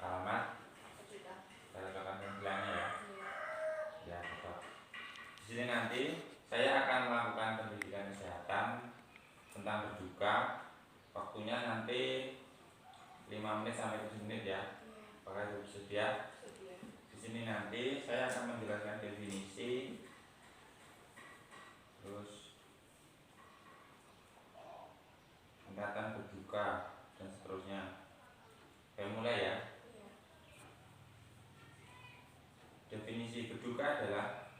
alamat, cara kapan penghilangnya ya. Ya, tetap. Di sini nanti saya akan melakukan pendidikan kesehatan tentang berduka. Waktunya nanti 5 menit sampai 7 menit ya. Apakah itu bersedia? Di sini nanti saya akan menjelaskan definisi, terus tingkatan berduka dan seterusnya. Saya mulai ya. Definisi berduka adalah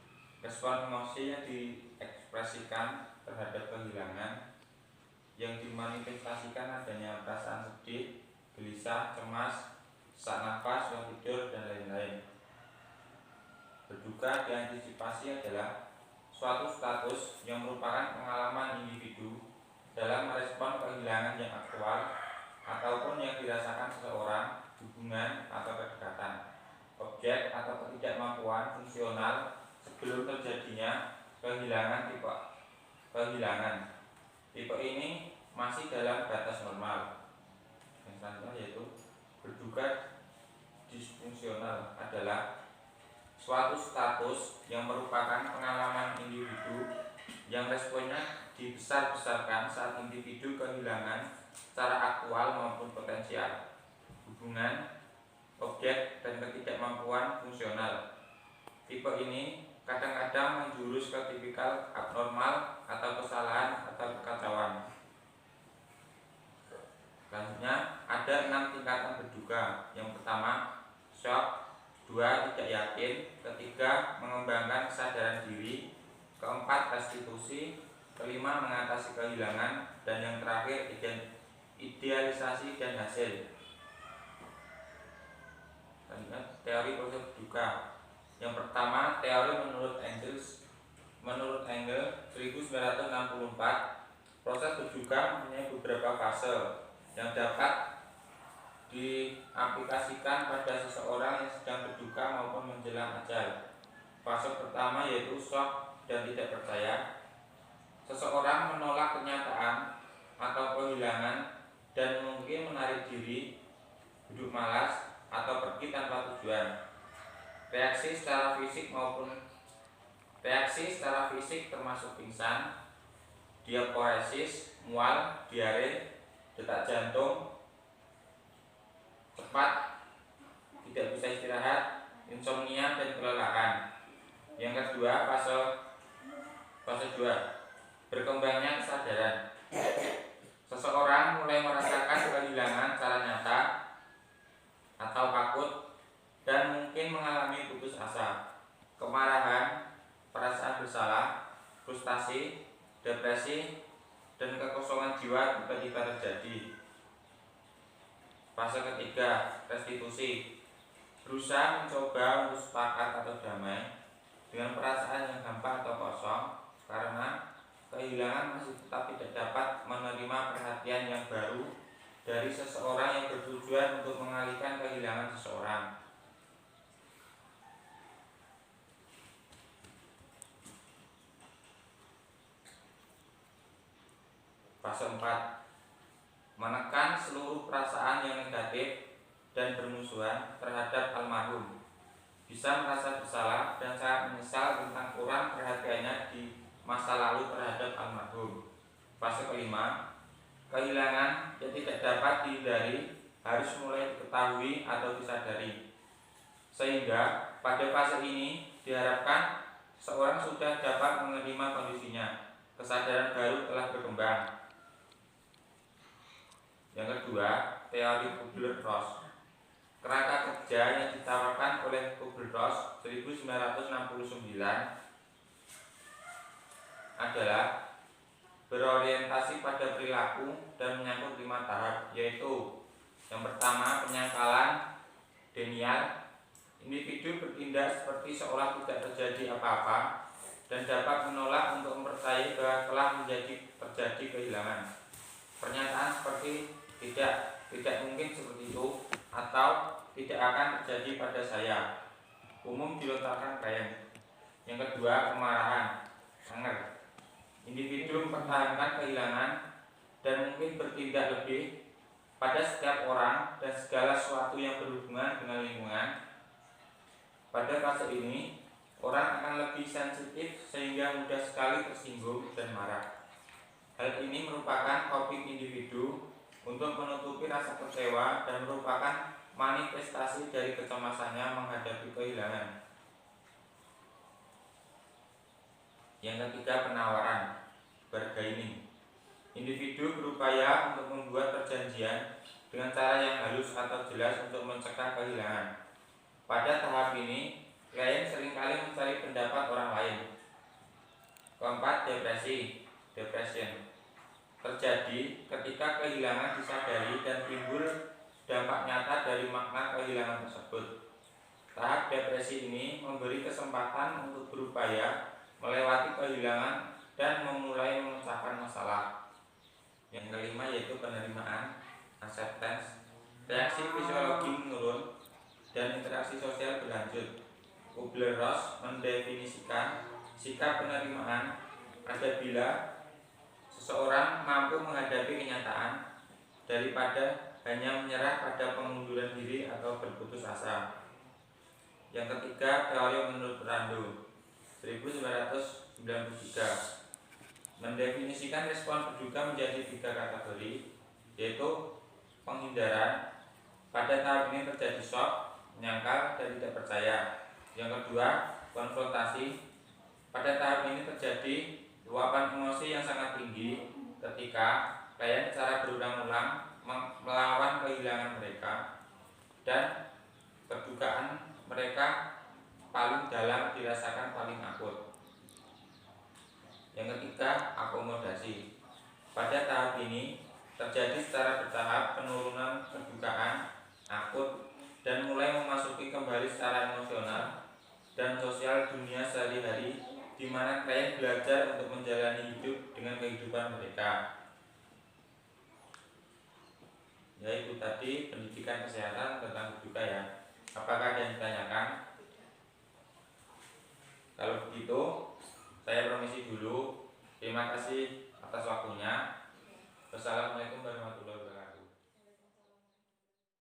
respon emosi yang diekspresikan terhadap kehilangan yang dimanifestasikan adanya perasaan sedih, gelisah, cemas, sesak nafas, susah tidur, dan lain-lain. Berduka diantisipasi adalah suatu status yang merupakan pengalaman individu dalam merespon kehilangan yang aktual ataupun yang dirasakan seseorang, hubungan atau kedekatan, objek atau ketidakmampuan fungsional sebelum terjadinya kehilangan. Tipe ini masih dalam batas normal. Yang selanjutnya yaitu berduka disfungsional adalah suatu status yang merupakan pengalaman individu yang responnya dibesar-besarkan saat individu kehilangan secara aktual maupun potensial, hubungan, objek, dan ketidakmampuan fungsional. Tipe ini kadang-kadang menjurus ke tipikal abnormal atau kesalahan atau kekacauan. Selanjutnya ada 6 tingkatan berduka. Yang pertama, shock. 2, tidak yakin. Ketiga, mengembangkan kesadaran diri. Keempat, restitusi. Kelima, mengatasi kehilangan. Dan yang terakhir, idealisasi dan hasil. Selanjutnya, teori proses berduka. Yang pertama, teori menurut Engel 1964. Proses berduka mempunyai beberapa fase yang dapat diaplikasikan pada seseorang yang sedang berduka maupun menjelang ajal. Fase pertama yaitu shock dan tidak percaya. Seseorang menolak kenyataan atau kehilangan dan mungkin menarik diri, duduk malas, atau pergi tanpa tujuan. Reaksi secara fisik termasuk pingsan, diaporesis, mual, diare, detak jantung cepat, tidak bisa istirahat, insomnia, dan kelelahan. Yang kedua, fase 2, berkembangnya kesadaran. Seseorang mulai merasakan kehilangan secara nyata atau takut dan mungkin mengalami putus asa, kemarahan, perasaan bersalah, frustasi, depresi, dan kekosongan jiwa tiba-tiba terjadi. Fase ketiga, restitusi. Berusaha mencoba untuk sepakat atau damai dengan perasaan yang hampa atau kosong karena kehilangan masih tetap tidak dapat menerima perhatian yang baru dari seseorang yang bertujuan untuk mengalihkan kehilangan seseorang. Fase 4, menekan seluruh perasaan yang negatif dan bermusuhan terhadap almarhum. Bisa merasa bersalah dan sangat menyesal tentang kurang perhatiannya di masa lalu terhadap almarhum. Fase kelima, kehilangan yang tidak dapat dihindari harus mulai diketahui atau disadari. Sehingga pada fase ini diharapkan seorang sudah dapat menerima kondisinya. Kesadaran baru telah berkembang. Yang kedua, teori Kubler-Ross. Kerangka kerja yang ditawarkan oleh Kubler-Ross 1969 adalah berorientasi pada perilaku dan menyangkut 5 tahap, yaitu yang pertama, penyangkalan denial. Individu bertindak seperti seolah tidak terjadi apa-apa dan dapat menolak untuk mempercayai bahwa telah terjadi kehilangan. Pernyataan seperti tidak mungkin seperti itu atau tidak akan terjadi pada saya umum dilontarkan klien. Yang kedua, kemarahan, anger. Individu mempertahankan kehilangan dan mungkin bertindak lebih pada setiap orang dan segala sesuatu yang berhubungan dengan lingkungan. Pada fase ini, orang akan lebih sensitif sehingga mudah sekali tersinggung dan marah. Hal ini merupakan coping individu untuk menutupi rasa kecewa dan merupakan manifestasi dari kecemasannya menghadapi kehilangan. Yang ketiga, penawaran, bargaining. Individu berupaya untuk membuat perjanjian dengan cara yang halus atau jelas untuk mencegah kehilangan. Pada tahap ini, klien seringkali mencari pendapat orang lain. Keempat, depression. Terjadi ketika kehilangan disadari dan timbul dampak nyata dari makna kehilangan tersebut. Tahap depresi ini memberi kesempatan untuk berupaya melewati kehilangan dan memulai memecahkan masalah. Yang kelima yaitu penerimaan, acceptance. Reaksi fisiologi menurun dan interaksi sosial berlanjut. Kubler-Ross mendefinisikan sikap penerimaan apabila seseorang mampu menghadapi kenyataan daripada hanya menyerah pada pengunduran diri atau berputus asa. Yang ketiga, teori menurut Rando 1993 mendefinisikan respon berduka menjadi 3 kategori, yaitu penghindaran. Pada tahap ini terjadi shock, menyangkal, dan tidak percaya. Yang kedua, konfrontasi. Pada tahap ini terjadi luapan emosi yang sangat tinggi ketika klien secara berulang-ulang melawan kehilangan mereka dan kedukaan mereka paling dalam dirasakan paling akut. Yang ketiga, akomodasi. Pada tahap ini terjadi secara bertahap penurunan kedukaan akut dan mulai memasuki kembali secara emosional dan sosial dunia sehari-hari, di mana klien belajar untuk menjalani hidup dengan kehidupan mereka. Yaitu tadi pendidikan kesehatan tentang berduka ya. Apakah ada yang ditanyakan? Kalau begitu, saya permisi dulu. Terima kasih atas waktunya. Wassalamualaikum warahmatullahi wabarakatuh.